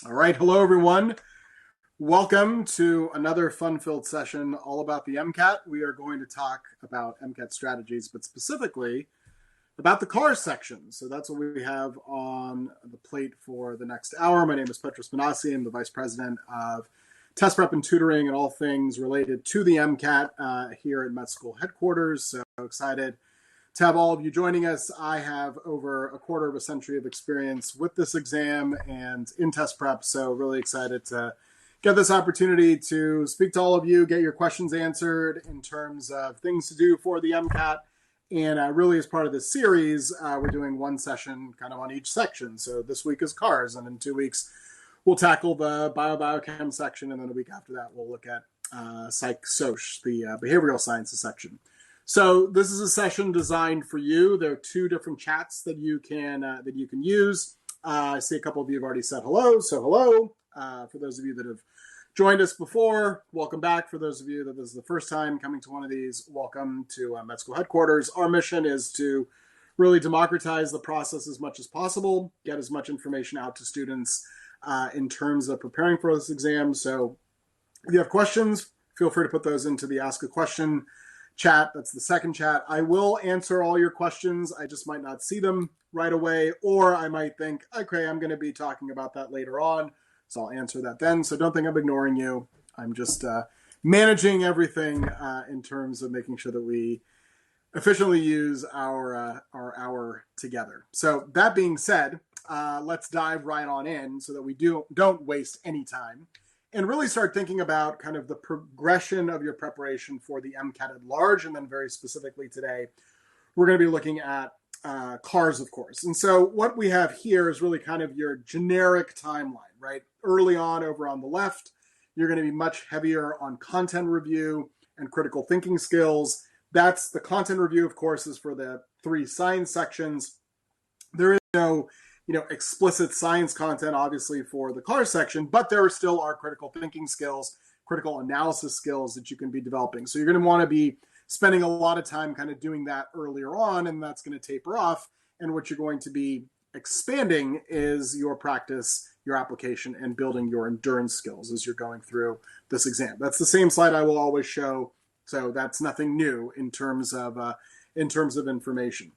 All right. Hello, everyone. Welcome to another fun-filled session all about the MCAT. We are going to talk about MCAT strategies, but specifically about the cars section. So that's what we have on the plate for the next hour. My name is Petros Manassi. I'm the Vice President of Test Prep and Tutoring and all things related to the MCAT here at Med School headquarters. So excited to have all of you joining us. I have over a quarter of a century of experience with this exam and in test prep, so really excited to get this opportunity to speak to all of you, get your questions answered in terms of things to do for the MCAT. And really, as part of this series, we're doing one session kind of on each section. So this week is cars, and in 2 weeks, we'll tackle the biochem section, and then a week after that, we'll look at psych-soc, the behavioral sciences section. So this is a session designed for you. There are two different chats that you can use. I see a couple of you have already said hello, so hello. For those of you that have joined us before, welcome back. For those of you that this is the first time coming to one of these, welcome to Med School headquarters. Our mission is to really democratize the process as much as possible, get as much information out to students in terms of preparing for this exam. So if you have questions, feel free to put those into the Ask a Question chat. That's the second chat. I will answer all your questions. I just might not see them right away, or I might think, okay, I'm going to be talking about that later on, so I'll answer that then. So don't think I'm ignoring you. I'm just managing everything in terms of making sure that we efficiently use our hour together. So that being said, let's dive right on in so that we don't waste any time and really start thinking about kind of the progression of your preparation for the MCAT at large. And then very specifically today, we're going to be looking at cars, of course. And so what we have here is really kind of your generic timeline, right? Early on, over on the left, you're going to be much heavier on content review and critical thinking skills. That's the content review, of course, is for the 3 science sections. There is no explicit science content, obviously, for the car section, but there still are critical thinking skills, critical analysis skills that you can be developing. So you're going to want to be spending a lot of time kind of doing that earlier on, and that's going to taper off. And what you're going to be expanding is your practice, your application, and building your endurance skills as you're going through this exam. That's the same slide I will always show, so that's nothing new in terms of information.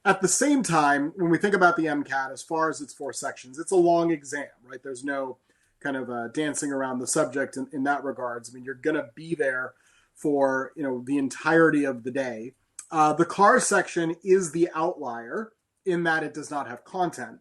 At the same time, when we think about the MCAT, as far as its 4 sections, it's a long exam, right? There's no kind of dancing around the subject in that regards. I mean, you're going to be there for, the entirety of the day. The car section is the outlier in that it does not have content.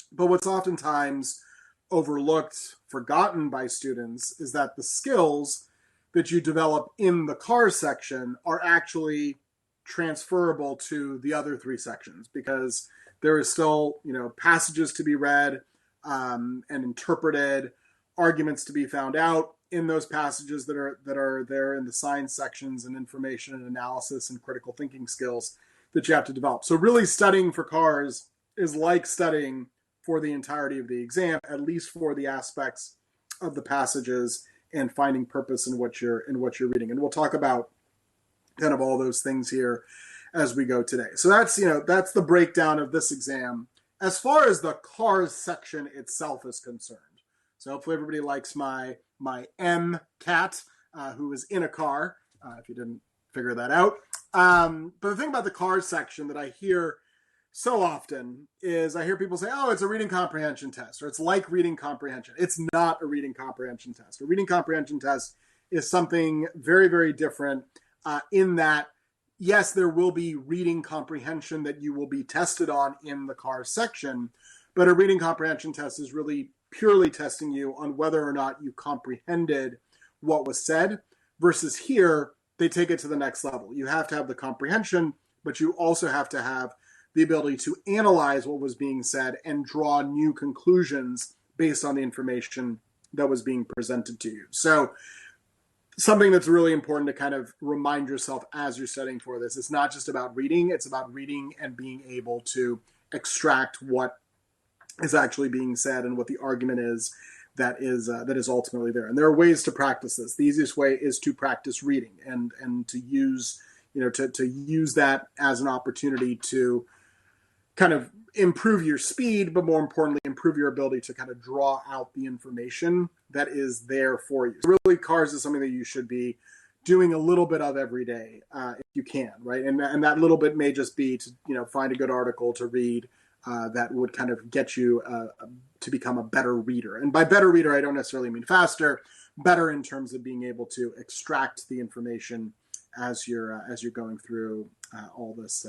But what's oftentimes overlooked, forgotten by students, is that the skills that you develop in the car section are actually transferable to the other 3 sections, because there is still, passages to be read and interpreted, arguments to be found out in those passages that are there in the science sections, and information and analysis and critical thinking skills that you have to develop. So really studying for cars is like studying for the entirety of the exam, at least for the aspects of the passages and finding purpose in what you're reading. And we'll talk about kind of all those things here as we go today. So that's the breakdown of this exam as far as the cars section itself is concerned. So hopefully everybody likes my MCAT, who is in a car, if you didn't figure that out. But the thing about the cars section that I hear so often is I hear people say, oh, it's a reading comprehension test, or it's like reading comprehension. It's not a reading comprehension test. A reading comprehension test is something very, very different in that, yes, there will be reading comprehension that you will be tested on in the cars section, but a reading comprehension test is really purely testing you on whether or not you comprehended what was said, versus here, they take it to the next level. You have to have the comprehension, but you also have to have the ability to analyze what was being said and draw new conclusions based on the information that was being presented to you. So something that's really important to kind of remind yourself as you're studying for this, it's not just about reading, it's about reading and being able to extract what is actually being said and what the argument is that is ultimately there. And there are ways to practice this. The easiest way is to practice reading and to use, to use that as an opportunity to kind of improve your speed, but more importantly, improve your ability to kind of draw out the information that is there for you. So really, cars is something that you should be doing a little bit of every day if you can, right? And that little bit may just be to, find a good article to read that would kind of get you to become a better reader. And by better reader, I don't necessarily mean faster, better in terms of being able to extract the information as you're going through all this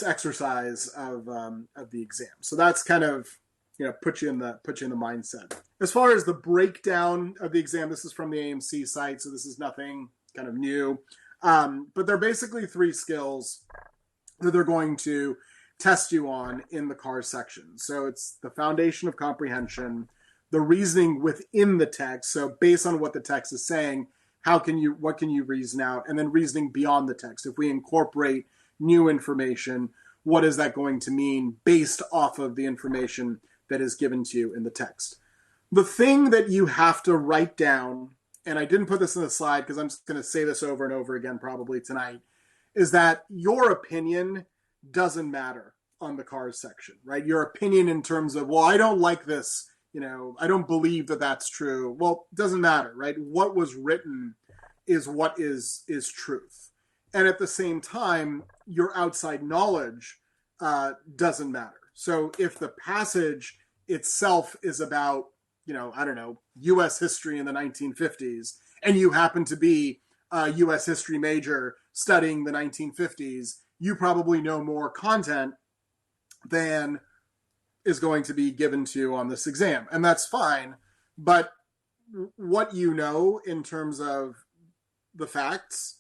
exercise of the exam. So that's kind of put you in the mindset. As far as the breakdown of the exam, this is from the AMC site, so this is nothing kind of new. But they're basically 3 skills that they're going to test you on in the CAR section. So it's the foundation of comprehension, the reasoning within the text. So based on what the text is saying, what can you reason out? And then reasoning beyond the text. If we incorporate new information, what is that going to mean based off of the information that is given to you in the text? The thing that you have to write down, and I didn't put this in the slide because I'm just going to say this over and over again probably tonight, is that your opinion doesn't matter on the cars section, right? Your opinion in terms of, well, I don't like this, I don't believe that that's true. Well, it doesn't matter, right? What was written is what is truth. And at the same time, your outside knowledge doesn't matter. So if the passage itself is about, U.S. history in the 1950s, and you happen to be a U.S. history major studying the 1950s, you probably know more content than is going to be given to you on this exam. And that's fine. But what you know in terms of the facts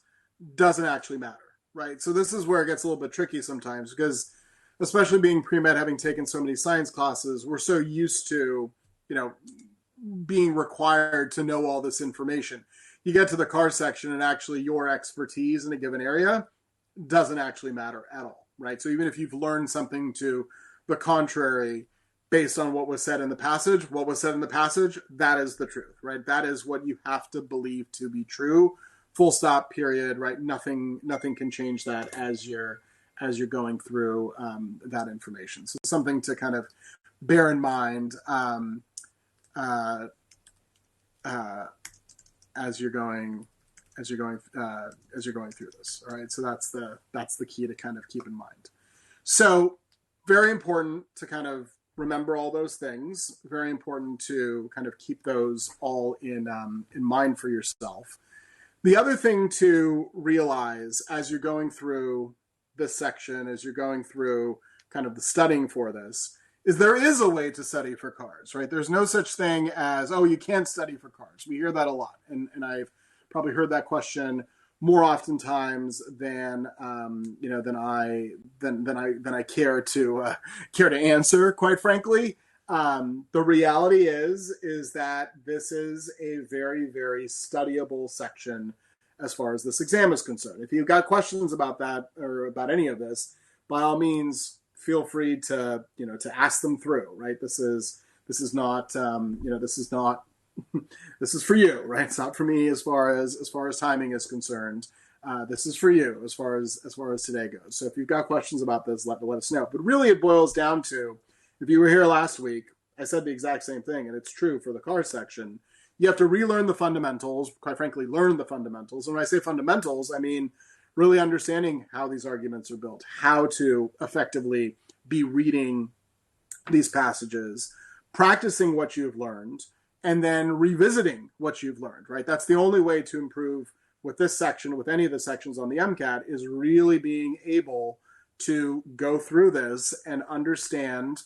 doesn't actually matter, right? So this is where it gets a little bit tricky sometimes because especially being pre-med, having taken so many science classes, we're so used to, being required to know all this information. You get to the car section and actually your expertise in a given area doesn't actually matter at all, right? So even if you've learned something to the contrary based on what was said in the passage, that is the truth, right? That is what you have to believe to be true. Full stop, period, right? Nothing can change that as you're going through that information. So something to kind of bear in mind as you're going through this. All right. So that's the key to kind of keep in mind. So very important to kind of remember all those things. Very important to kind of keep those all in mind for yourself. The other thing to realize as you're going through this section, as you're going through kind of the studying for this, is there is a way to study for cars, right? There's no such thing as, oh, you can't study for cars. We hear that a lot. And I've probably heard that question more oftentimes than I care to answer, quite frankly. The reality is that this is a very, very studyable section as far as this exam is concerned. If you've got questions about that or about any of this, by all means, feel free to ask them through, right? This is not this is for you, right? It's not for me as far as timing is concerned. This is for you as far as today goes. So if you've got questions about this, let us know. But really, it boils down to, if you were here last week, I said the exact same thing, and it's true for the car section. You have to relearn the fundamentals, quite frankly, learn the fundamentals. And when I say fundamentals, I mean really understanding how these arguments are built, how to effectively be reading these passages, practicing what you've learned, and then revisiting what you've learned, right? That's the only way to improve with this section, with any of the sections on the MCAT, is really being able to go through this and understand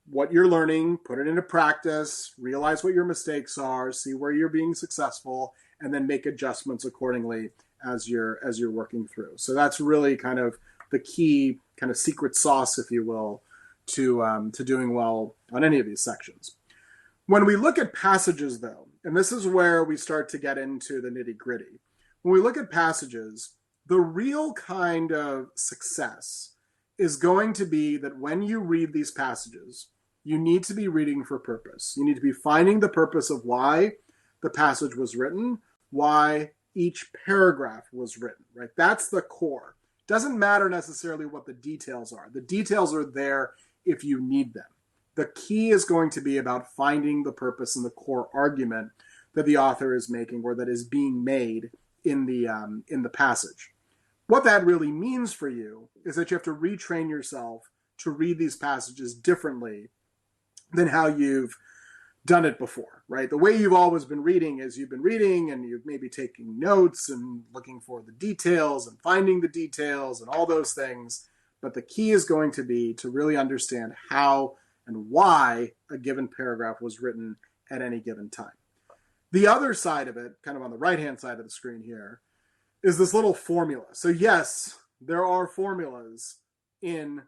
what you're learning, put it into practice, realize what your mistakes are, see where you're being successful, and then make adjustments accordingly as you're working through. So that's really kind of the key kind of secret sauce, if you will, to doing well on any of these sections. When we look at passages, though, and this is where we start to get into the nitty-gritty. When we look at passages, the real kind of success is going to be that when you read these passages, you need to be reading for purpose. You need to be finding the purpose of why the passage was written, why each paragraph was written, right? That's the core. Doesn't matter necessarily what the details are. The details are there if you need them. The key is going to be about finding the purpose and the core argument that the author is making or that is being made in the passage. What that really means for you is that you have to retrain yourself to read these passages differently than how you've done it before, right? The way you've always been reading is you've been reading and you're maybe taking notes and looking for the details and finding the details and all those things. But the key is going to be to really understand how and why a given paragraph was written at any given time. The other side of it, kind of on the right-hand side of the screen here, is this little formula. So yes, there are formulas in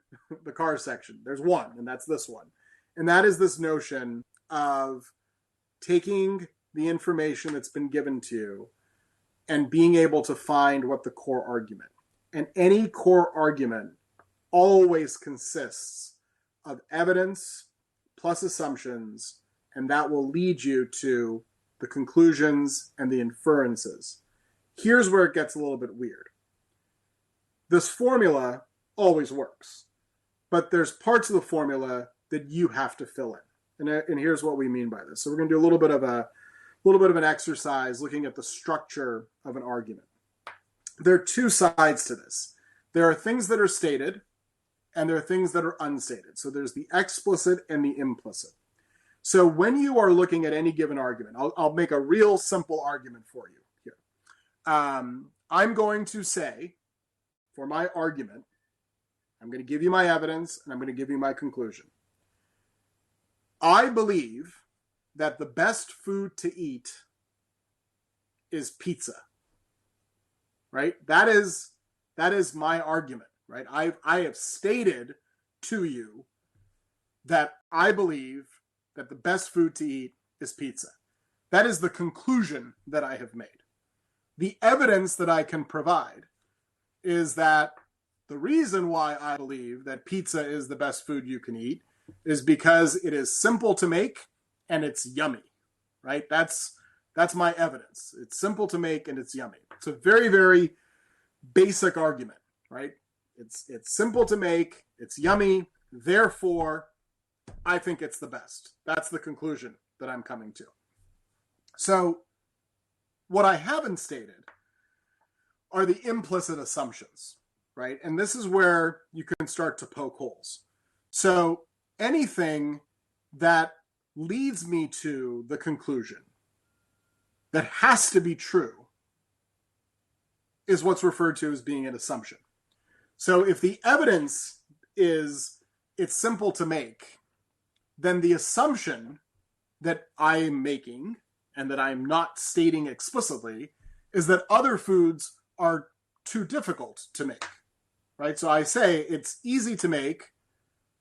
the car section. There's one, and that's this one. And that is this notion of taking the information that's been given to you and being able to find what the core argument. And any core argument always consists of evidence plus assumptions, and that will lead you to the conclusions and the inferences. Here's where it gets a little bit weird. This formula always works, but there's parts of the formula that you have to fill in. And here's what we mean by this. So we're going to do a little bit of an exercise looking at the structure of an argument. There are two sides to this. There are things that are stated, and there are things that are unstated. So there's the explicit and the implicit. So when you are looking at any given argument, I'll make a real simple argument for you here. I'm going to say, for my argument, I'm going to give you my evidence, and I'm going to give you my conclusion. I believe that the best food to eat is pizza, right? That is my argument, right? I have stated to you that I believe that the best food to eat is pizza. That is the conclusion that I have made. The evidence that I can provide is that the reason why I believe that pizza is the best food you can eat is because it is simple to make and it's yummy, right? That's my evidence. It's simple to make and it's yummy. It's a very, very basic argument, right? It's simple to make, it's yummy, therefore I think it's the best. That's the conclusion that I'm coming to. So what I haven't stated are the implicit assumptions, right? And this is where you can start to poke holes. So anything that leads me to the conclusion that has to be true is what's referred to as being an assumption. So if the evidence is it's simple to make, then the assumption that I'm making and that I'm not stating explicitly is that other foods are too difficult to make, right? So I say it's easy to make.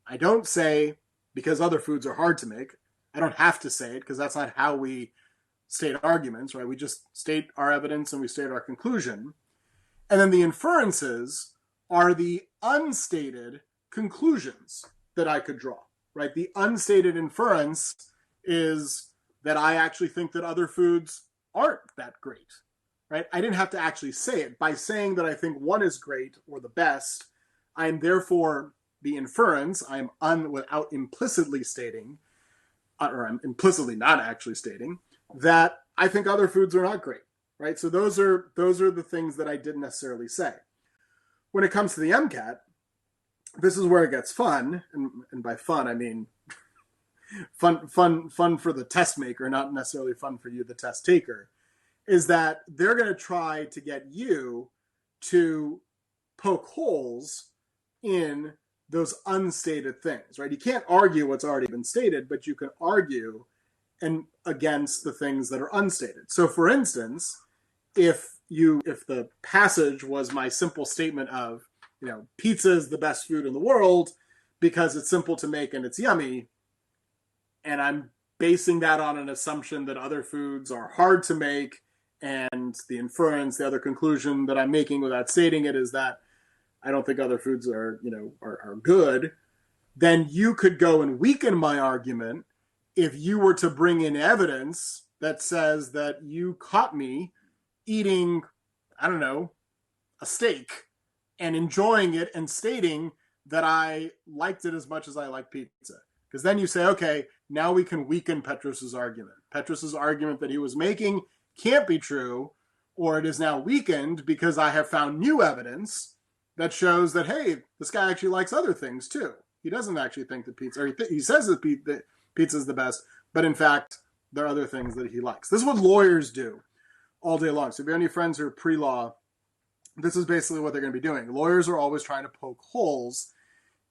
I don't say because other foods are hard to make. I don't have to say it because that's not how we state arguments, right? We just state our evidence and we state our conclusion. And then the inferences are the unstated conclusions that I could draw, right? The unstated inference is that I actually think that other foods aren't that great, right? I didn't have to actually say it. By saying that I think one is great or the best, I'm therefore the inference, I'm without implicitly stating, or I'm implicitly not actually stating, that I think other foods are not great, right? So those are the things that I didn't necessarily say. When it comes to the MCAT, this is where it gets fun, and by fun I mean fun for the test maker, not necessarily fun for you, the test taker, is that they're going to try to get you to poke holes in those unstated things, right? You can't argue what's already been stated, but you can argue against the things that are unstated. So for instance, if the passage was my simple statement of, pizza is the best food in the world because it's simple to make and it's yummy, and I'm basing that on an assumption that other foods are hard to make, and the inference, the other conclusion that I'm making without stating it is that I don't think other foods are good, then you could go and weaken my argument if you were to bring in evidence that says that you caught me eating, I don't know, a steak and enjoying it and stating that I liked it as much as I like pizza. Because then you say, okay, now we can weaken Petrus's argument. Petrus's argument that he was making can't be true, or it is now weakened because I have found new evidence that shows that, hey, this guy actually likes other things too. He doesn't actually think that pizza, or he says that pizza is the best, but in fact, there are other things that he likes. This is what lawyers do all day long. So if you have any friends who are pre-law, this is basically what they're going to be doing. Lawyers are always trying to poke holes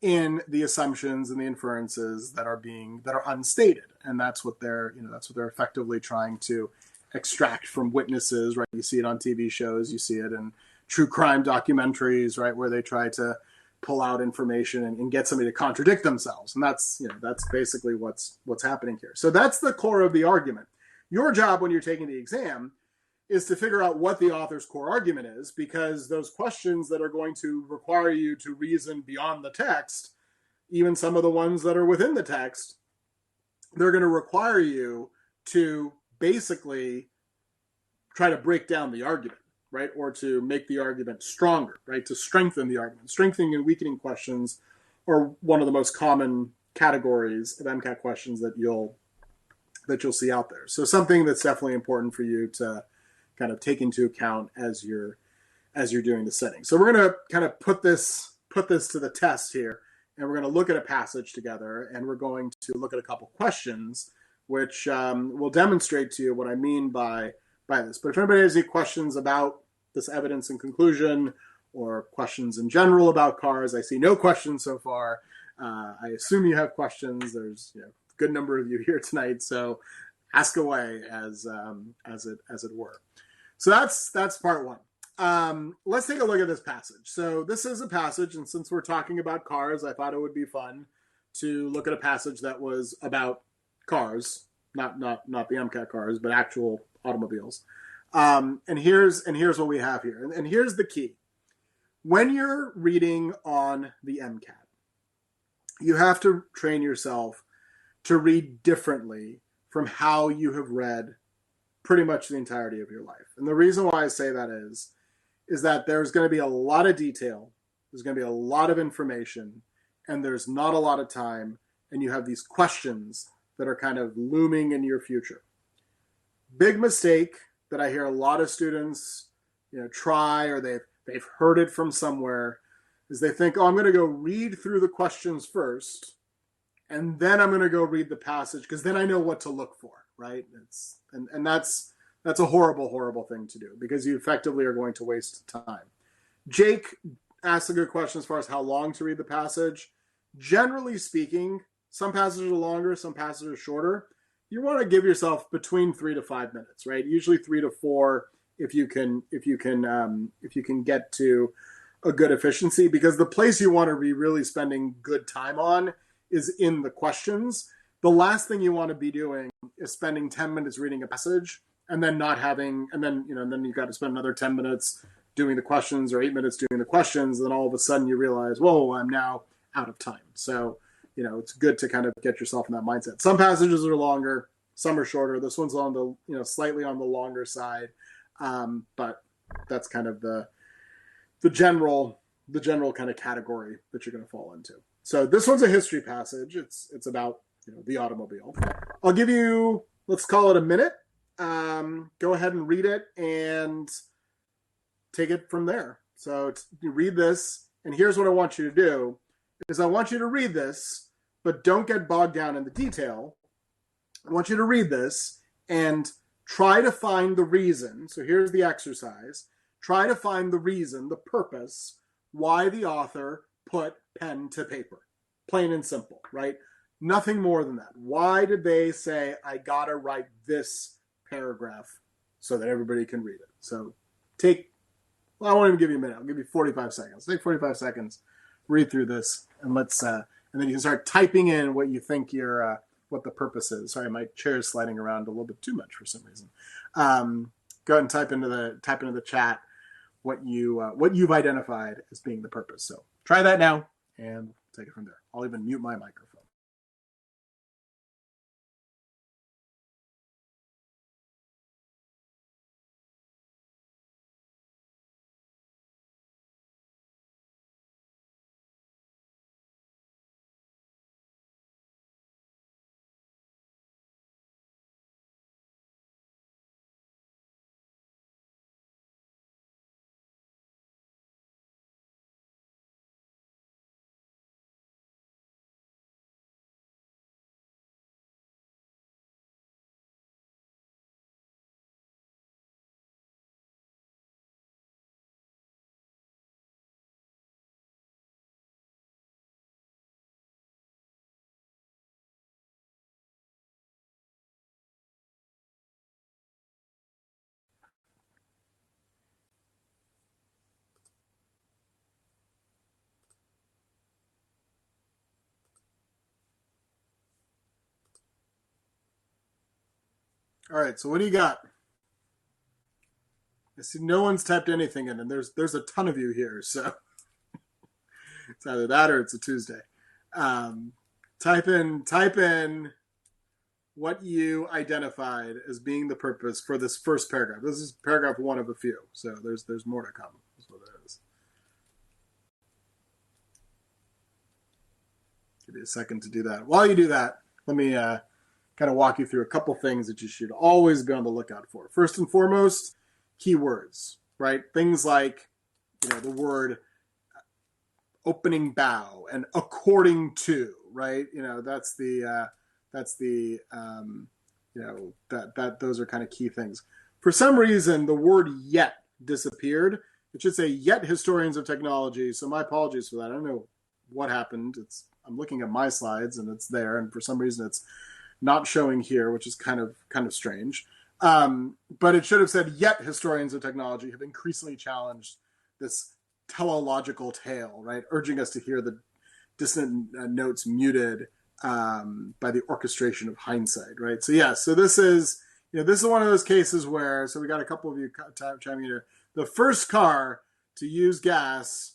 in the assumptions and the inferences that are unstated, and that's what they're effectively trying to extract from witnesses. Right? You see it on TV shows, you see it in true crime documentaries, right, where they try to pull out information and get somebody to contradict themselves, and that's basically what's happening here. So that's the core of the argument. Your job when you're taking the exam is to figure out what the author's core argument is, because those questions that are going to require you to reason beyond the text, even some of the ones that are within the text, they're going to require you to basically try to break down the argument, right? Or to make the argument stronger, right? To strengthen the argument. Strengthening and weakening questions are one of the most common categories of MCAT questions that you'll see out there. So something that's definitely important for you to kind of take into account as you're doing the setting. So we're going to kind of put this to the test here, and we're going to look at a passage together, and we're going to look at a couple questions, which will demonstrate to you what I mean by this. But if anybody has any questions about this evidence and conclusion, or questions in general about cars, I see no questions so far. I assume you have questions. There's a good number of you here tonight, so ask away as it were. So that's part one. Let's take a look at this passage. So this is a passage, and since we're talking about cars, I thought it would be fun to look at a passage that was about cars, not the MCAT cars, but actual automobiles. And here's what we have here. And here's the key. When you're reading on the MCAT, you have to train yourself to read differently from how you have read pretty much the entirety of your life. And the reason why I say that is that there's going to be a lot of detail, there's going to be a lot of information, and there's not a lot of time, and you have these questions that are kind of looming in your future. Big mistake that I hear a lot of students try, or they've heard it from somewhere, is they think, oh, I'm going to go read through the questions first, and then I'm going to go read the passage, because then I know what to look for, right? And that's a horrible, horrible thing to do, because you effectively are going to waste time. Jake asked a good question as far as how long to read the passage. Generally speaking, some passages are longer, some passages are shorter. You want to give yourself between 3 to 5 minutes, right? Usually 3 to 4 if you can get to a good efficiency, because the place you want to be really spending good time on is in the questions. The last thing you want to be doing is spending 10 minutes reading a passage and then not having, and then you've got to spend another 10 minutes doing the questions, or 8 minutes doing the questions. And then all of a sudden you realize, whoa, I'm now out of time. So, it's good to kind of get yourself in that mindset. Some passages are longer, some are shorter. This one's on the, slightly on the longer side. But that's kind of the general kind of category that you're going to fall into. So this one's a history passage. It's about the automobile. I'll give you, let's call it a minute. Go ahead and read it and take it from there. So you read this, and here's what I want you to do: is I want you to read this, but don't get bogged down in the detail. I want you to read this and try to find the reason. So here's the exercise. Try to find the reason, the purpose, why the author put pen to paper. Plain and simple, right? Nothing more than that. Why did they say, I gotta write this paragraph so that everybody can read it? So I won't even give you a minute. I'll give you 45 seconds. Take 45 seconds, read through this, and and then you can start typing in what you think what the purpose is. Sorry, my chair is sliding around a little bit too much for some reason. Go ahead and type into the chat what you've identified as being the purpose. So try that now and take it from there. I'll even mute my microphone. All right, so what do you got? I see no one's typed anything in, and there's a ton of you here, so it's either that or it's a Tuesday. Um, type in what you identified as being the purpose for this first paragraph. This is paragraph one of a few, so there's more to come. That's what it is. Give you a second to do that. While you do that, let me kind of walk you through a couple things that you should always be on the lookout for. First and foremost, keywords, right? Things like, the word opening bow and according to, right? That's the that those are kind of key things. For some reason, the word yet disappeared. It should say yet historians of technology. So my apologies for that. I don't know what happened. I'm looking at my slides and it's there, and for some reason it's not showing here, which is kind of strange. But it should have said yet historians of technology have increasingly challenged this teleological tale, right? Urging us to hear the dissonant notes muted by the orchestration of hindsight, right? So yeah, so this is one of those cases where, so we got a couple of you chiming in here. The first car to use gas,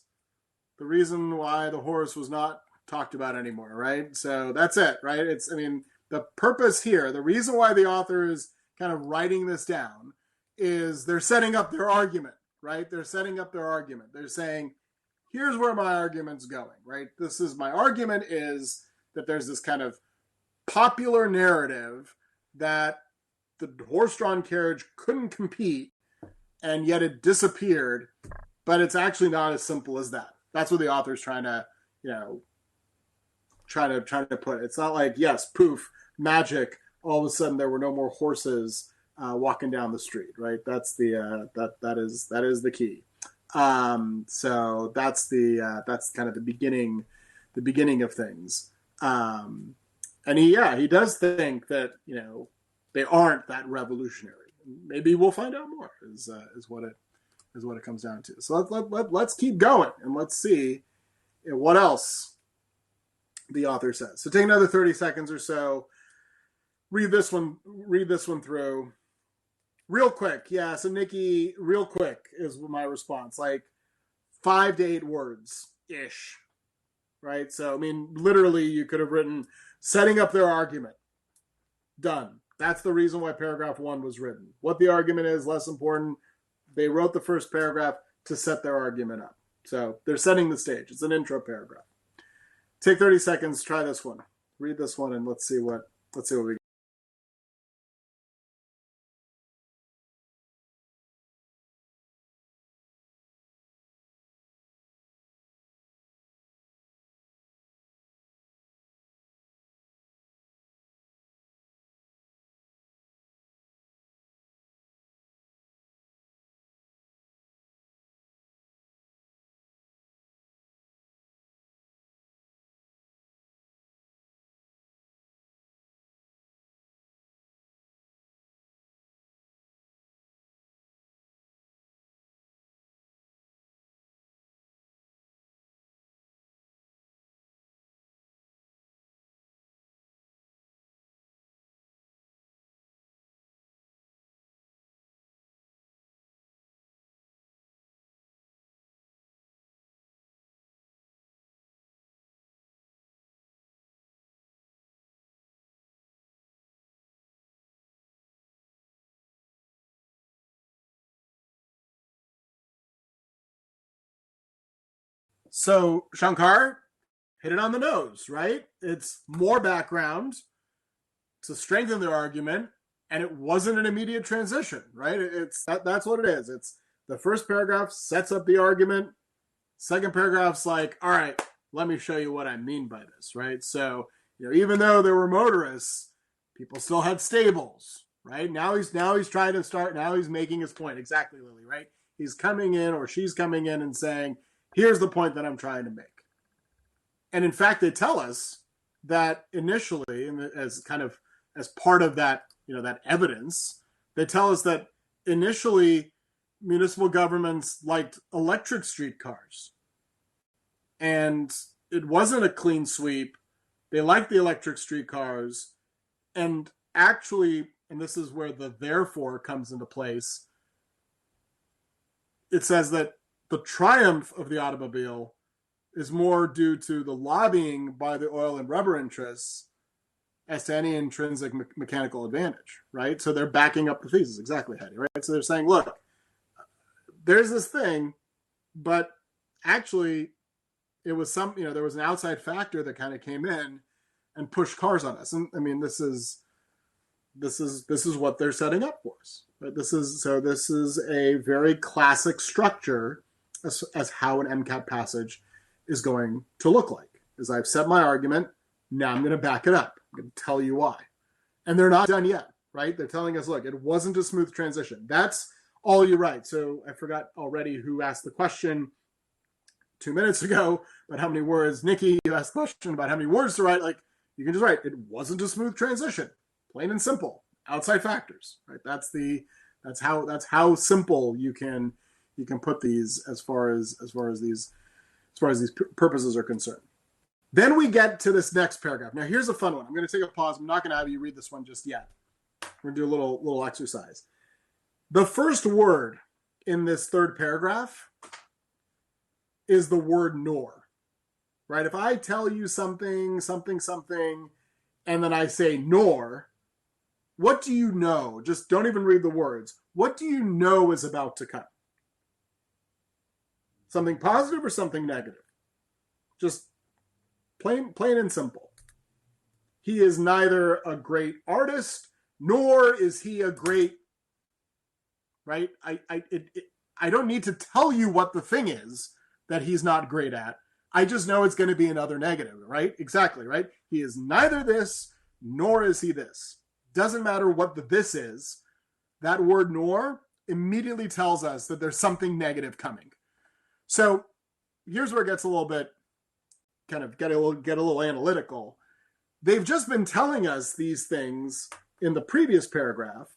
the reason why the horse was not talked about anymore, right? So that's it, right? The purpose here, the reason why the author is kind of writing this down is they're setting up their argument, right? They're setting up their argument. They're saying, here's where my argument's going, right? My argument is that there's this kind of popular narrative that the horse-drawn carriage couldn't compete, and yet it disappeared, but it's actually not as simple as that. That's what the author's trying to put. It's not like, yes, poof, magic, all of a sudden there were no more horses walking down the street, right? That's that is the key. So that's kind of the beginning of things. And he does think that they aren't that revolutionary. Maybe we'll find out more. Is what it comes down to. So let's keep going and let's see what else the author says. So take another 30 seconds or so. Read this one through real quick. Yeah. So Nikki, real quick is my response. Like 5 to 8 words ish. Right. So, literally you could have written setting up their argument. Done. That's the reason why paragraph 1 was written. What the argument is, less important. They wrote the first paragraph to set their argument up. So they're setting the stage. It's an intro paragraph. Take 30 seconds, try this one. Read this one and let's see what we get. So Shankar hit it on the nose, right? It's more background to strengthen their argument, and it wasn't an immediate transition, right? That's what it is. It's the first paragraph sets up the argument. Second paragraph's like, all right, let me show you what I mean by this, right? So, even though there were motorists, people still had stables, right? Now he's trying to start. Now he's making his point. Exactly, Lily, right? He's coming in, or she's coming in and saying, here's the point that I'm trying to make. And in fact, they tell us that initially, as part of that, that evidence, they tell us that initially municipal governments liked electric streetcars. And it wasn't a clean sweep. They liked the electric streetcars. And actually, and this is where the therefore comes into place, it says that the triumph of the automobile is more due to the lobbying by the oil and rubber interests as to any intrinsic mechanical advantage, right? So they're backing up the thesis. Exactly, Hetty, right? So they're saying, look, there's this thing, but actually it was there was an outside factor that kind of came in and pushed cars on us. And I mean, this is what they're setting up for us. Right? This is a very classic structure as how an MCAT passage is going to look like. As I've set my argument, now I'm going to back it up. I'm going to tell you why. And they're not done yet, right? They're telling us, look, it wasn't a smooth transition. That's all you write. So I forgot already who asked the question 2 minutes ago about how many words. Nikki, you asked the question about how many words to write. Like, you can just write, it wasn't a smooth transition. Plain and simple. Outside factors, right? That's how simple you can put these as far as these purposes are concerned. Then we get to this next paragraph. Now here's a fun one. I'm going to take a pause. I'm not going to have you read this one just yet. We're going to do a little exercise. The first word in this third paragraph is the word nor, right? If I tell you something, and then I say nor, what do you know? Just don't even read the words. What do you know is about to come? Something positive or something negative? Just plain and simple. He is neither a great artist, nor is he a great, right? I don't need to tell you what the thing is that he's not great at. I just know it's going to be another negative, right? Exactly, right? He is neither this, nor is he this. Doesn't matter what the this is. That word nor immediately tells us that there's something negative coming. So here's where it gets a little bit, kind of get a little analytical. They've just been telling us these things in the previous paragraph,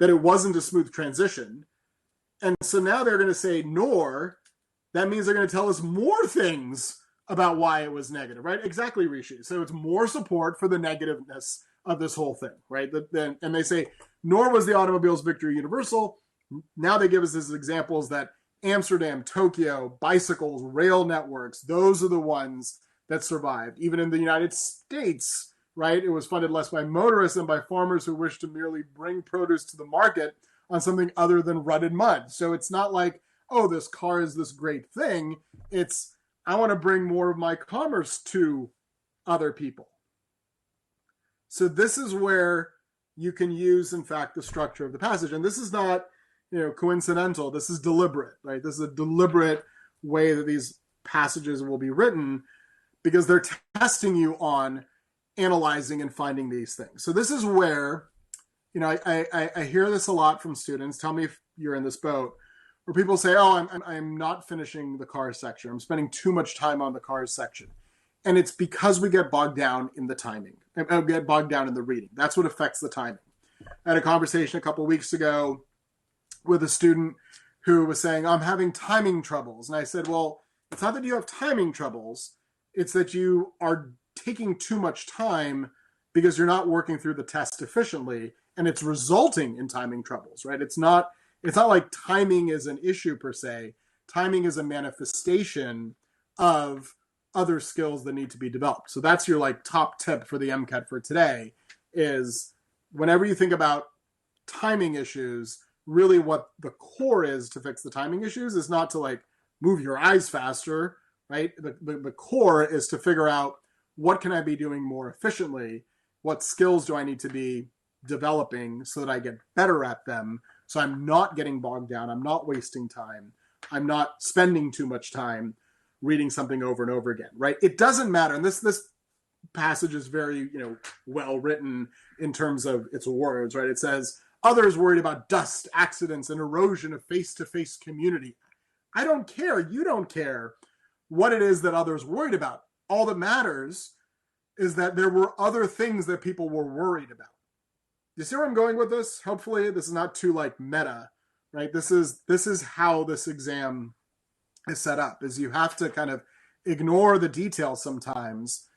that it wasn't a smooth transition. And so now they're going to say nor. That means they're going to tell us more things about why it was negative, right? Exactly, Rishi. So it's more support for the negativeness of this whole thing, right? And they say, nor was the automobile's victory universal. Now they give us these examples that Amsterdam, Tokyo, bicycles, rail networks, those are the ones that survived. Even in the United States, right? It was funded less by motorists than by farmers who wished to merely bring produce to the market on something other than rutted mud. So it's not like, oh, this car is this great thing. It's, I want to bring more of my commerce to other people. So this is where you can use, in fact, the structure of the passage. And this is not, coincidental. This is deliberate, right? This is a deliberate way that these passages will be written because they're testing you on analyzing and finding these things. So this is where, I hear this a lot from students. Tell me if you're in this boat, where people say, oh, I'm not finishing the cars section. I'm spending too much time on the cars section. And it's because we get bogged down in the timing, get bogged down in the reading. That's what affects the timing. I had a conversation a couple of weeks ago with a student who was saying, I'm having timing troubles. And I said, well, it's not that you have timing troubles. It's that you are taking too much time because you're not working through the test efficiently. And it's resulting in timing troubles, right? It's not like timing is an issue per se. Timing is a manifestation of other skills that need to be developed. So that's your top tip for the MCAT for today is whenever you think about timing issues, really what the core is to fix the timing issues is not to move your eyes faster, right? The core is to figure out what can I be doing more efficiently? What skills do I need to be developing so that I get better at them? So I'm not getting bogged down. I'm not wasting time. I'm not spending too much time reading something over and over again, right? It doesn't matter. And this passage is very, well written in terms of its words, right? It says, others worried about dust, accidents, and erosion of face-to-face community. I don't care. You don't care what it is that others worried about. All that matters is that there were other things that people were worried about. You see where I'm going with this? Hopefully this is not too meta, right? This is how this exam is set up, is you have to kind of ignore the details sometimes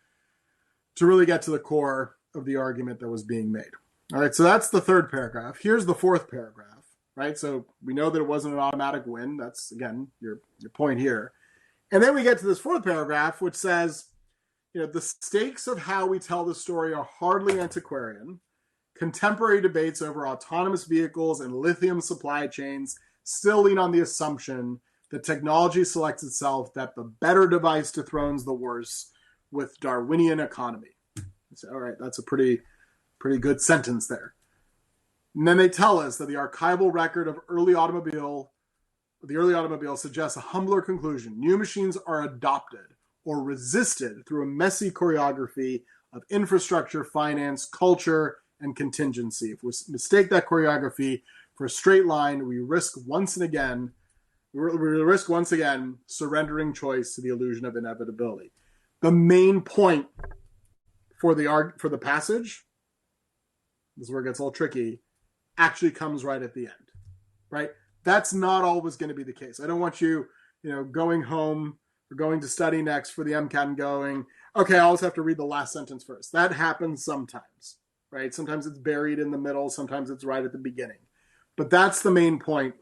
to really get to the core of the argument that was being made. All right, so that's the third paragraph. Here's the fourth paragraph, right? So we know that it wasn't an automatic win. That's, again, your point here. And then we get to this fourth paragraph, which says, the stakes of how we tell the story are hardly antiquarian. Contemporary debates over autonomous vehicles and lithium supply chains still lean on the assumption that technology selects itself, that the better device dethrones the worse with Darwinian economy. So, all right, that's a pretty good sentence there. And then they tell us that the archival record of the early automobile suggests a humbler conclusion. New machines are adopted or resisted through a messy choreography of infrastructure, finance, culture, and contingency. If we mistake that choreography for a straight line, we risk once again surrendering choice to the illusion of inevitability. The main point for the passage, this is where it gets a little tricky, actually comes right at the end, right? That's not always going to be the case. I don't want you, going home or going to study next for the MCAT and going, okay, I always have to read the last sentence first. That happens sometimes, right? Sometimes it's buried in the middle. Sometimes it's right at the beginning. But that's the main point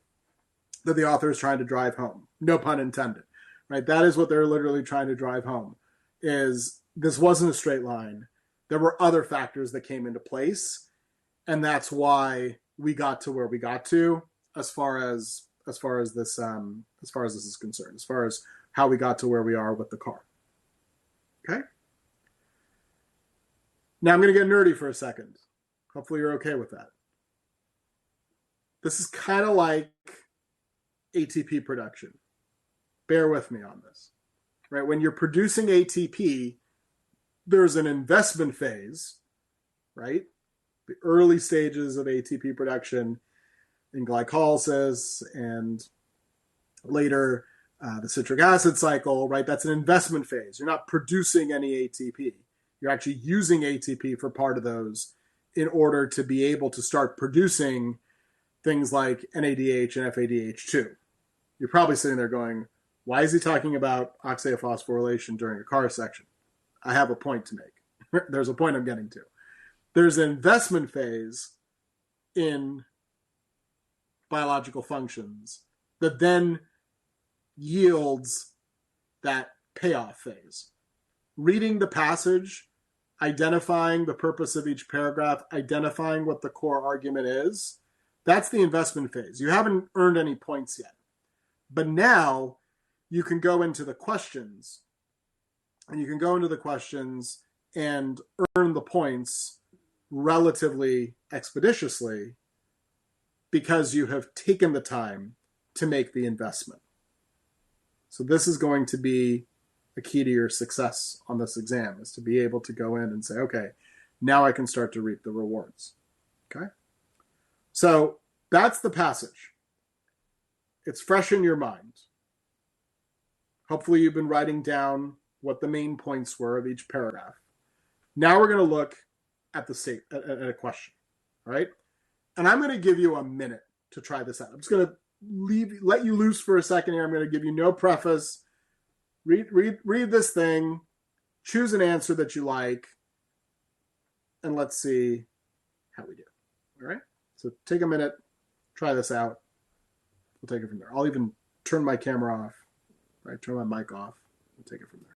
that the author is trying to drive home. No pun intended, right? That is what they're literally trying to drive home, is this wasn't a straight line. There were other factors that came into place, and that's why we got to where we got to as far as this is concerned, as far as how we got to where we are with the car. Okay? Now I'm going to get nerdy for a second. Hopefully you're okay with that. This is kind of like ATP production. Bear with me on this. Right? When you're producing ATP, there's an investment phase, right? The early stages of ATP production in glycolysis and later the citric acid cycle, right? That's an investment phase. You're not producing any ATP. You're actually using ATP for part of those in order to be able to start producing things like NADH and FADH2. You're probably sitting there going, why is he talking about oxalophosphorylation during a car section? I have a point to make. There's a point I'm getting to. There's an investment phase in biological functions that then yields that payoff phase. Reading the passage, identifying the purpose of each paragraph, identifying what the core argument is, that's the investment phase. You haven't earned any points yet. But now you can go into the questions, and you can go into the questions and earn the points relatively expeditiously because you have taken the time to make the investment. So this is going to be a key to your success on this exam, is to be able to go in and say, okay, now I can start to reap the rewards. Okay? So that's the passage. It's fresh in your mind. Hopefully you've been writing down what the main points were of each paragraph. Now we're going to look at at a question, all right? And I'm going to give you a minute to try this out. I'm just going to let you loose for a second here. I'm going to give you no preface. Read this thing, choose an answer that you like, and let's see how we do. All right? So take a minute, try this out. We'll take it from there. I'll even turn my camera off, right? Turn my mic off. We'll take it from there.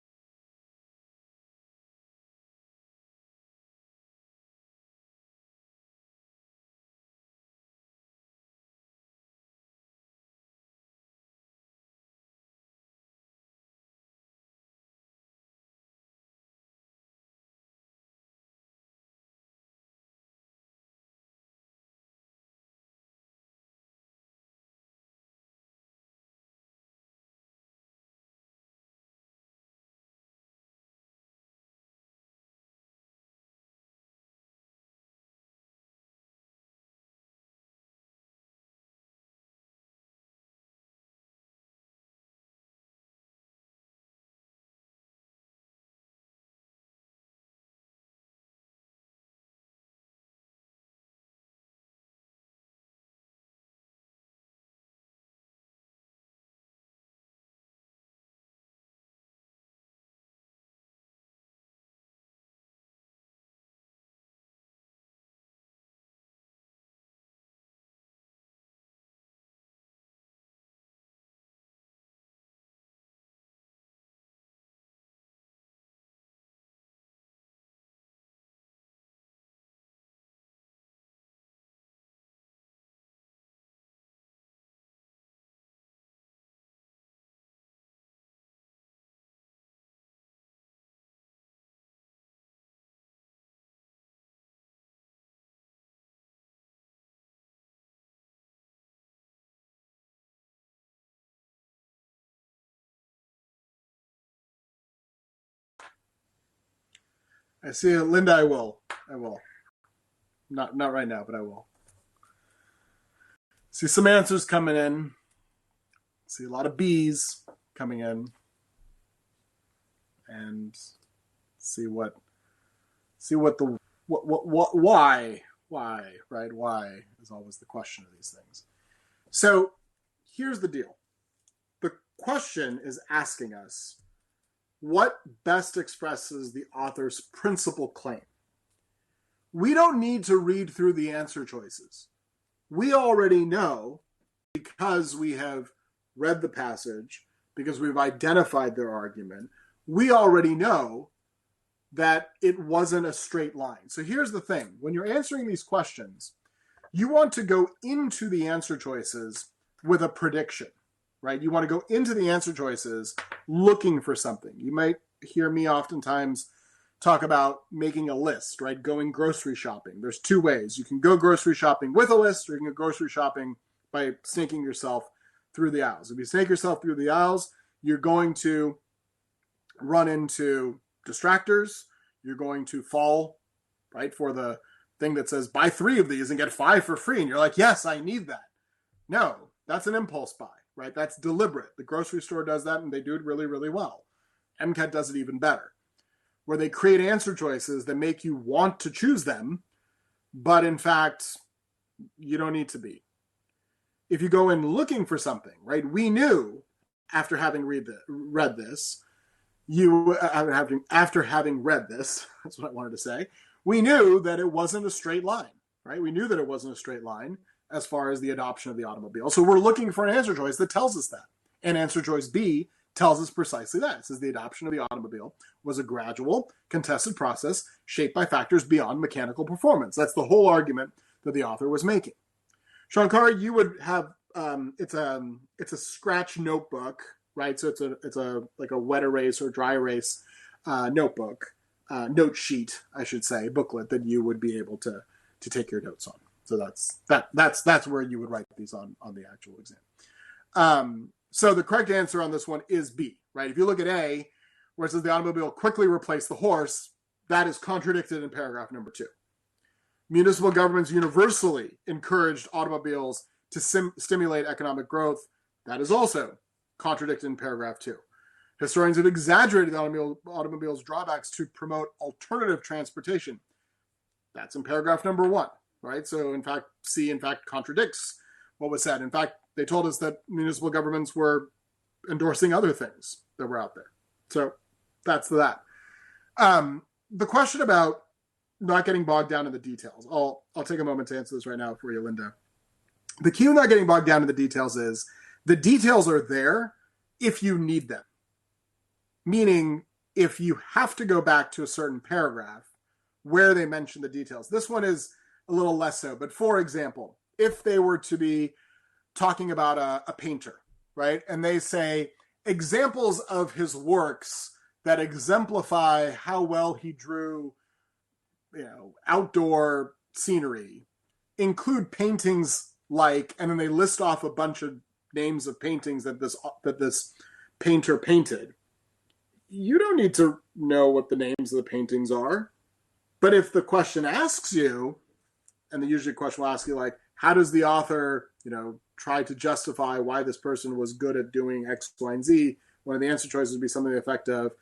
I see it. Linda, I will. Not right now, but I will. See some answers coming in. See a lot of B's coming in. And why, right? Why is always the question of these things. So here's the deal. The question is asking us, what best expresses the author's principal claim? We don't need to read through the answer choices. We already know, because we have read the passage, because we've identified their argument, we already know that it wasn't a straight line. So here's the thing. When you're answering these questions, you want to go into the answer choices with a prediction, right? You want to go into the answer choices looking for something. You might hear me oftentimes talk about making a list, right? Going grocery shopping. There's two ways. You can go grocery shopping with a list, or you can go grocery shopping by snaking yourself through the aisles. If you snake yourself through the aisles, you're going to run into distractors. You're going to fall, right, for the thing that says buy 3 of these and get 5 for free. And you're like, yes, I need that. No, that's an impulse buy, right? That's deliberate. The grocery store does that, and they do it really, really well. MCAT does it even better, where they create answer choices that make you want to choose them, but in fact, you don't need to be. If you go in looking for something, right, we knew after having read this, after having read this, that's what I wanted to say, we knew that it wasn't a straight line, right? We knew that it wasn't a straight line as far as the adoption of the automobile. So we're looking for an answer choice that tells us that. And answer choice B tells us precisely that. It says the adoption of the automobile was a gradual, contested process shaped by factors beyond mechanical performance. That's the whole argument that the author was making. Shankar, you would have, it's a scratch notebook, right? So it's a like a wet erase or dry erase notebook, note sheet, I should say, booklet that you would be able to take your notes on. So that's where you would write these on the actual exam. So the correct answer on this one is B, right? If you look at A, where it says the automobile quickly replaced the horse, that is contradicted in paragraph number 2. Municipal governments universally encouraged automobiles to stimulate economic growth. That is also contradicted in paragraph 2. Historians have exaggerated the automobile's drawbacks to promote alternative transportation. That's in paragraph number 1, right? So in fact, C contradicts what was said. In fact, they told us that municipal governments were endorsing other things that were out there. So that's that. The question about not getting bogged down in the details. I'll take a moment to answer this right now for you, Linda. The key with not getting bogged down in the details is the details are there if you need them. Meaning, if you have to go back to a certain paragraph where they mention the details. This one is a little less so. But for example, if they were to be talking about a painter, right? And they say examples of his works that exemplify how well he drew, outdoor scenery include paintings like, and then they list off a bunch of names of paintings that this painter painted. You don't need to know what the names of the paintings are. But if the question asks you, and the usually question will ask you like, how does the author, try to justify why this person was good at doing X, Y, and Z? One of the answer choices would be something to the effect of,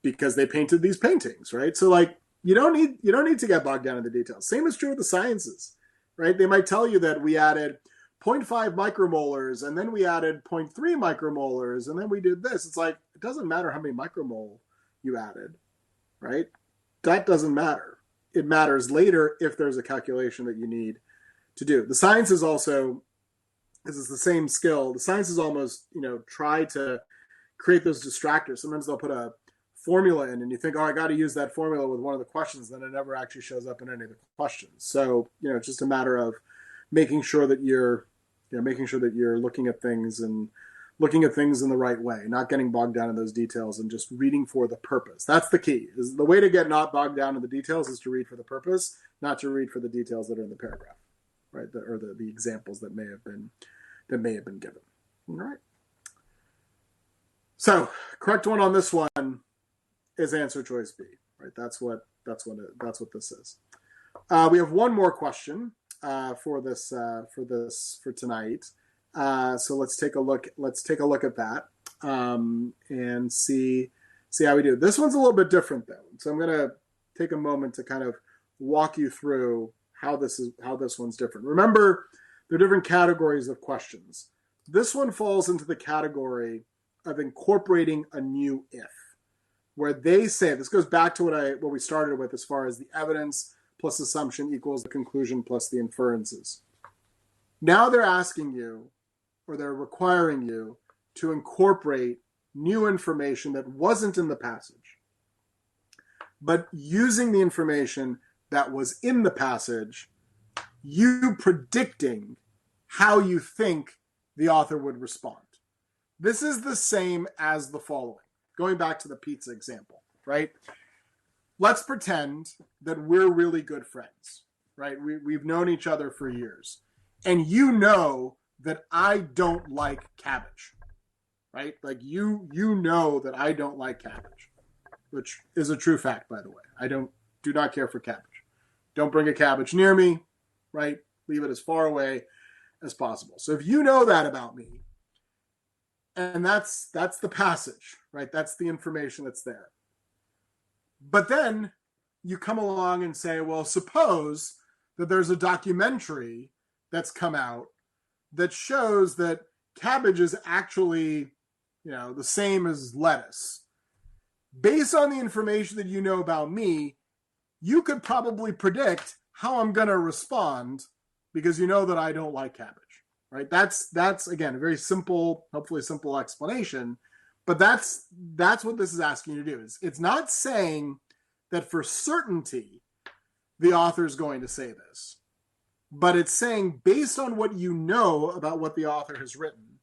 because they painted these paintings, right? So like, you don't need to get bogged down in the details. Same is true with the sciences, right? They might tell you that we added 0.5 micromolars, and then we added 0.3 micromolars, and then we did this. It's like, it doesn't matter how many micromole you added, right? That doesn't matter. It matters later if there's a calculation that you need to do. The sciences also, this is the same skill. The sciences almost, try to create those distractors. Sometimes they'll put a formula in and you think, I got to use that formula with one of the questions, then it never actually shows up in any of the questions. So, it's just a matter of making sure that you're looking at things in the right way, not getting bogged down in those details and just reading for the purpose. That's the key. Is the way to get not bogged down in the details is to read for the purpose, not to read for the details that are in the paragraph, right? Or the examples that may have been given. All right. So correct one on this one is answer choice B, right? That's what that's what this is. We have one more question for tonight. So let's take a look at that and see how we do. This one's a little bit different though, so I'm going to take a moment to kind of walk you through how this one's different. Remember, there are different categories of questions. This one falls into the category of incorporating a new if, where they say, this goes back to what we started with as far as the evidence plus assumption equals the conclusion plus the inferences. Now they're asking you, or they're requiring you, to incorporate new information that wasn't in the passage, but using the information that was in the passage, you predicting how you think the author would respond. This is the same as the following. Going back to the pizza example, right? Let's pretend that we're really good friends, right? We've known each other for years. And you know that I don't like cabbage, right? Like you know that I don't like cabbage, which is a true fact, by the way. I do not care for cabbage. Don't bring a cabbage near me, right? Leave it as far away as possible. So if you know that about me, and that's the passage, right? That's the information that's there. But then you come along and say, well, suppose that there's a documentary that's come out that shows that cabbage is actually, the same as lettuce. Based on the information that you know about me, you could probably predict how I'm going to respond because you know that I don't like cabbage, right? That's again, a very simple, hopefully simple explanation, but that's what this is asking you to do. It's not saying that for certainty the author is going to say this, but it's saying based on what you know about what the author has written,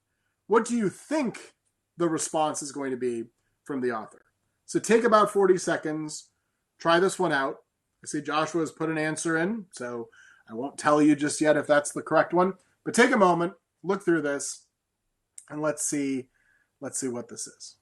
what do you think the response is going to be from the author? So take about 40 seconds, try this one out. I see Joshua has put an answer in, so I won't tell you just yet if that's the correct one, but take a moment, look through this, and let's see what this is.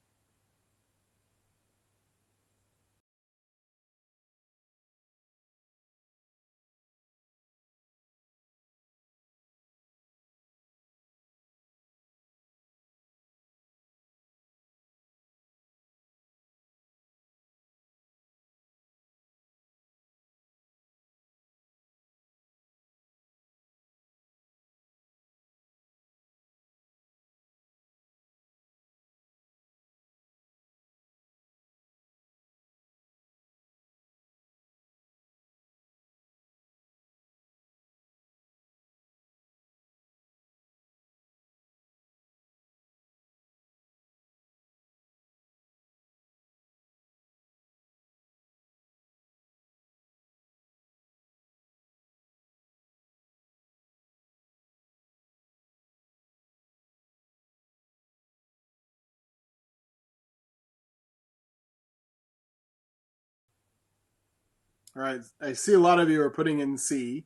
All right, I see a lot of you are putting in C.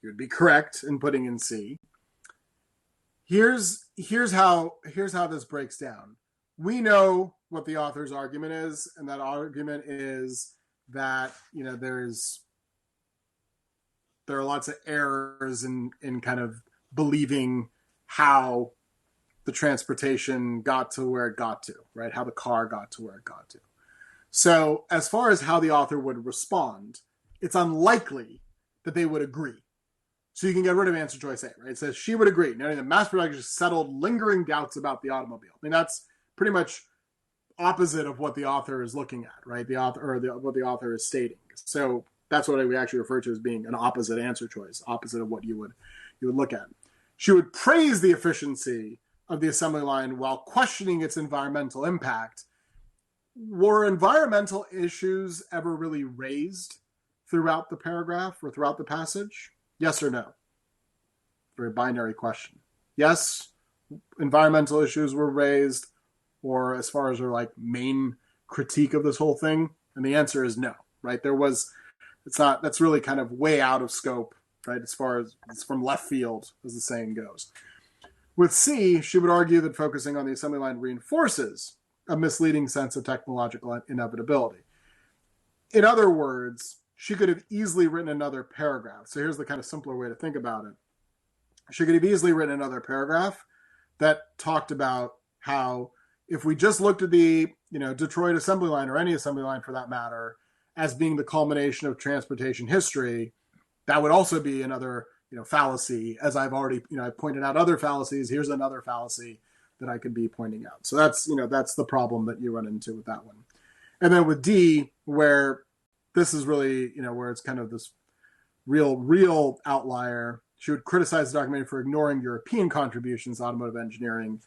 You would be correct in putting in C. Here's how this breaks down. We know what the author's argument is, and that argument is that there are lots of errors in kind of believing how the transportation got to where it got to, right? How the car got to where it got to. So as far as how the author would respond, it's unlikely that they would agree. So you can get rid of answer choice A, right? It says she would agree, noting that mass production settled lingering doubts about the automobile. I mean, that's pretty much opposite of what the author is looking at, right? What the author is stating. So that's what we actually refer to as being an opposite answer choice, opposite of what you would look at. She would praise the efficiency of the assembly line while questioning its environmental impact. Were environmental issues ever really raised throughout the paragraph or throughout the passage? Yes or no? Very binary question. Yes, environmental issues were raised, or as far as their main critique of this whole thing, and the answer is no, right? That's really kind of way out of scope, right? As far as it's from left field, as the saying goes. With C, she would argue that focusing on the assembly line reinforces a misleading sense of technological inevitability. in other words, she could have easily written another paragraph. So here's the kind of simpler way to think about it. She could have easily written another paragraph that talked about how if we just looked at the, Detroit assembly line, or any assembly line for that matter, as being the culmination of transportation history, that would also be another, fallacy. As I've already, I pointed out other fallacies. Here's another fallacy that I could be pointing out. So that's the problem that you run into with that one. And then with D, where this is really, where it's kind of this real outlier, she would criticize the documentary for ignoring European contributions to automotive engineering.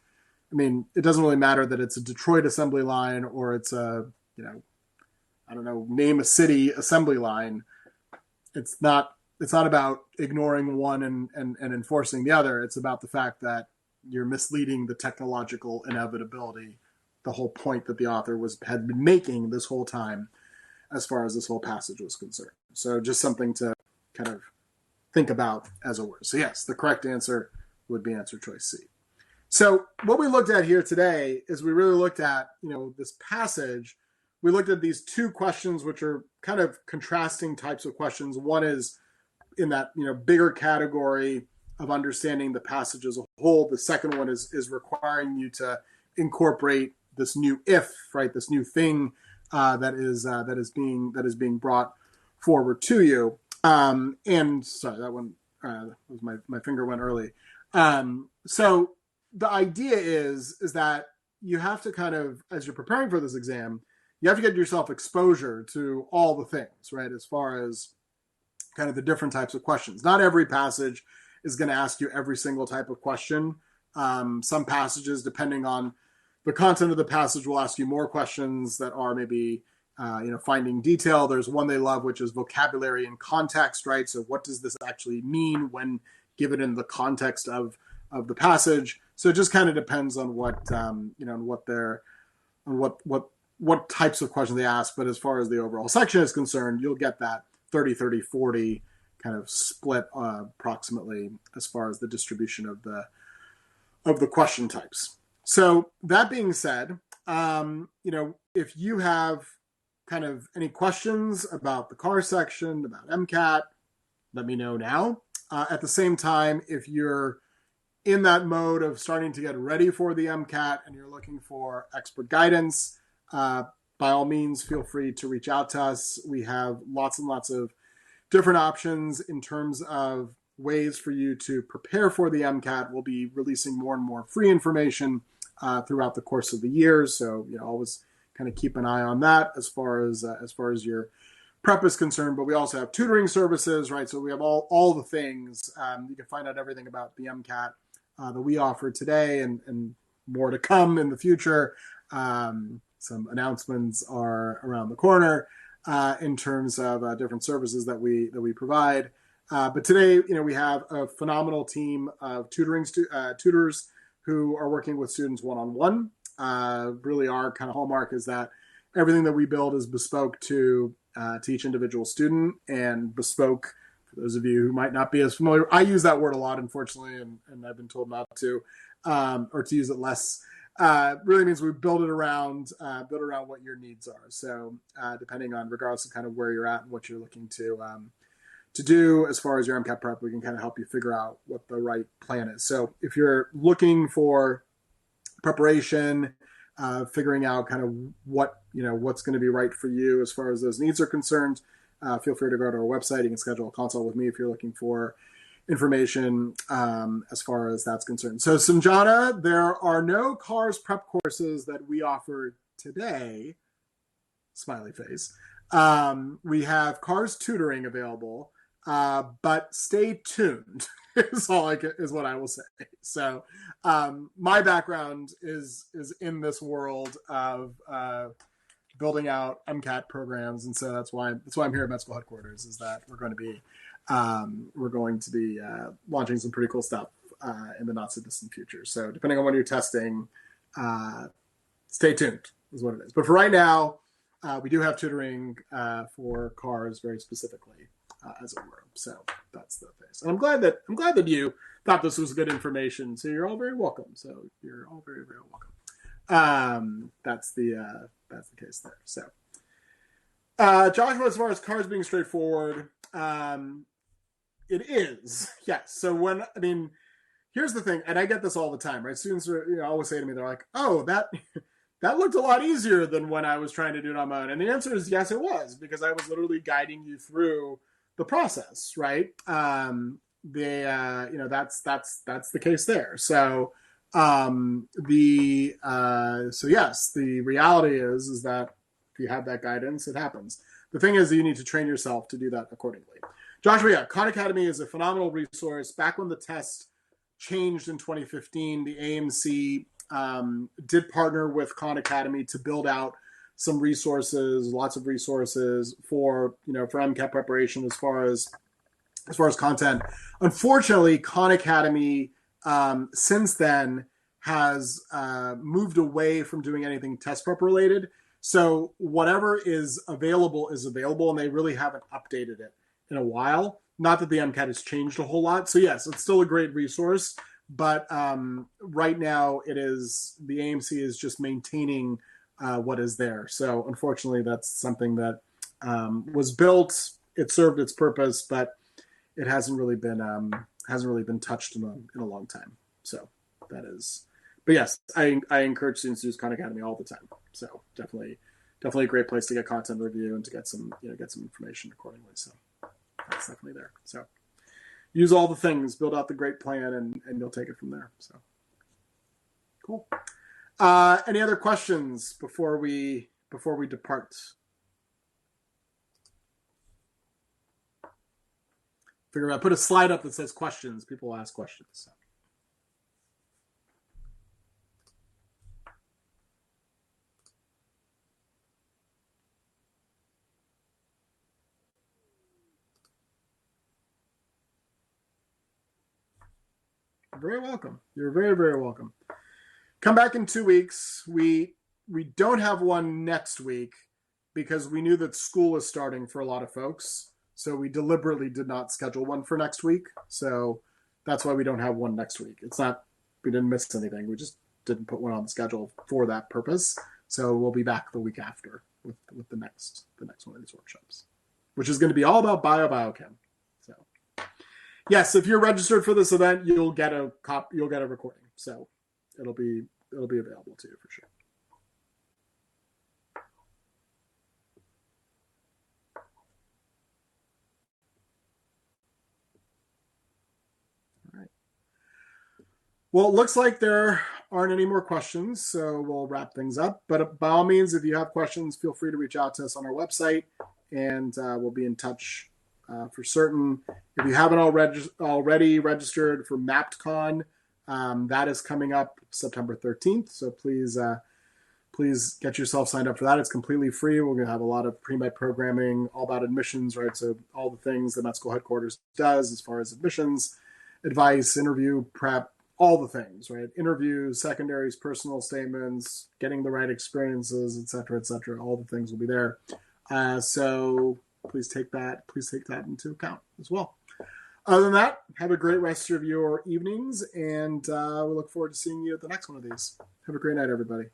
I mean, it doesn't really matter that it's a Detroit assembly line or it's a, name a city assembly line. It's not about ignoring one and enforcing the other. It's about the fact that you're misleading the technological inevitability, the whole point that the author had been making this whole time as far as this whole passage was concerned. So just something to kind of think about as a word. So yes, the correct answer would be answer choice C. So what we looked at here today is we really looked at, this passage. We looked at these two questions, which are kind of contrasting types of questions. One is in that, bigger category of understanding the passage as a whole. The second one is requiring you to incorporate this new if, right? This new thing that is being brought forward to you. And sorry, that one was my finger went early. So the idea is that you have to kind of, as you're preparing for this exam, you have to get yourself exposure to all the things, right? As far as kind of the different types of questions. Not every passage is going to ask you every single type of question. Some passages, depending on the content of the passage, will ask you more questions that are maybe, finding detail. There's one they love, which is vocabulary and context, right? So what does this actually mean when given in the context of the passage? So it just kind of depends on what what types of questions they ask. But as far as the overall section is concerned, you'll get that 30, 30, 40 kind of split approximately as far as the distribution of the question types. So that being said, if you have kind of any questions about the car section, about MCAT, let me know now. At the same time, if you're in that mode of starting to get ready for the MCAT and you're looking for expert guidance, by all means, feel free to reach out to us. We have lots and lots of different options in terms of ways for you to prepare for the MCAT. We'll be releasing more and more free information throughout the course of the year. So, always kind of keep an eye on that as far as your prep is concerned. But we also have tutoring services, right? So we have all the things. You can find out everything about the MCAT that we offer today and more to come in the future. Some announcements are around the corner in terms of different services that we provide. But today, we have a phenomenal team of tutors who are working with students one-on-one. Really our kind of hallmark is that everything that we build is bespoke to each individual student, and bespoke, for those of you who might not be as familiar, I use that word a lot, unfortunately, and I've been told not to, or to use it less. Really means we build it around what your needs are. So depending on, regardless of kind of where you're at and what you're looking to do as far as your MCAT prep, we can kind of help you figure out what the right plan is. So if you're looking for preparation, figuring out kind of what's going to be right for you as far as those needs are concerned, feel free to go to our website. You can schedule a consult with me if you're looking for information as far as that's concerned. So Sanjana, there are no cars prep courses that we offer today. Smiley face. We have cars tutoring available, but stay tuned is what I will say. So my background is in this world of building out MCAT programs, and so that's why I'm here at med school headquarters. Is that we're going to be launching some pretty cool stuff in the not so distant future. So depending on when you're testing, stay tuned is what it is. But for right now, we do have tutoring for cars very specifically, as it were. So that's the case. And I'm glad that you thought this was good information. So you're all very welcome. So you're all very, very welcome. That's the case there. So Joshua, as far as cars being straightforward, it is. Yes. So here's the thing, and I get this all the time, right? Students always say to me, they're like, oh, that looked a lot easier than when I was trying to do it on my own. And the answer is yes, it was, because I was literally guiding you through the process, right? That's the case there. So yes, the reality is that if you have that guidance, it happens. The thing is that you need to train yourself to do that accordingly. Joshua, yeah, Khan Academy is a phenomenal resource. Back when the test changed in 2015, the AMC did partner with Khan Academy to build out some resources, lots of resources for MCAT preparation as far as content. Unfortunately, Khan Academy since then has moved away from doing anything test prep related. So whatever is available, and they really haven't updated it in a while. Not that the MCAT has changed a whole lot. So yes, it's still a great resource, but right now the AMC is just maintaining what is there. So unfortunately, that's something that was built. It served its purpose, but it hasn't really been touched in a long time. So that is. But yes, I encourage students to use Khan Academy all the time. So definitely a great place to get content review and to get some information accordingly. So that's definitely there. So use all the things, build out the great plan, and you'll take it from there. So cool. Any other questions before we depart? Figure I put a slide up that says questions. People will ask questions. So. Very welcome. You're very, very welcome. Come back in 2 weeks. We don't have one next week because we knew that school is starting for a lot of folks. So we deliberately did not schedule one for next week. So that's why we don't have one next week. It's not, we didn't miss anything. We just didn't put one on the schedule for that purpose. So we'll be back the week after with the next one of these workshops, which is going to be all about biochem. So yes, if you're registered for this event, you'll get a recording. So it'll be available to you for sure. All right. Well, it looks like there aren't any more questions, so we'll wrap things up. But by all means, if you have questions, feel free to reach out to us on our website, and we'll be in touch for certain. If you haven't already registered for MappedCon, that is coming up September 13th. So please get yourself signed up for that. It's completely free. We're going to have a lot of pre-med programming, all about admissions, right? So all the things that Med School Headquarters does as far as admissions, advice, interview prep, all the things, right? Interviews, secondaries, personal statements, getting the right experiences, et cetera, all the things will be there. So please take that into account as well. Other than that, have a great rest of your evenings, and we look forward to seeing you at the next one of these. Have a great night, everybody.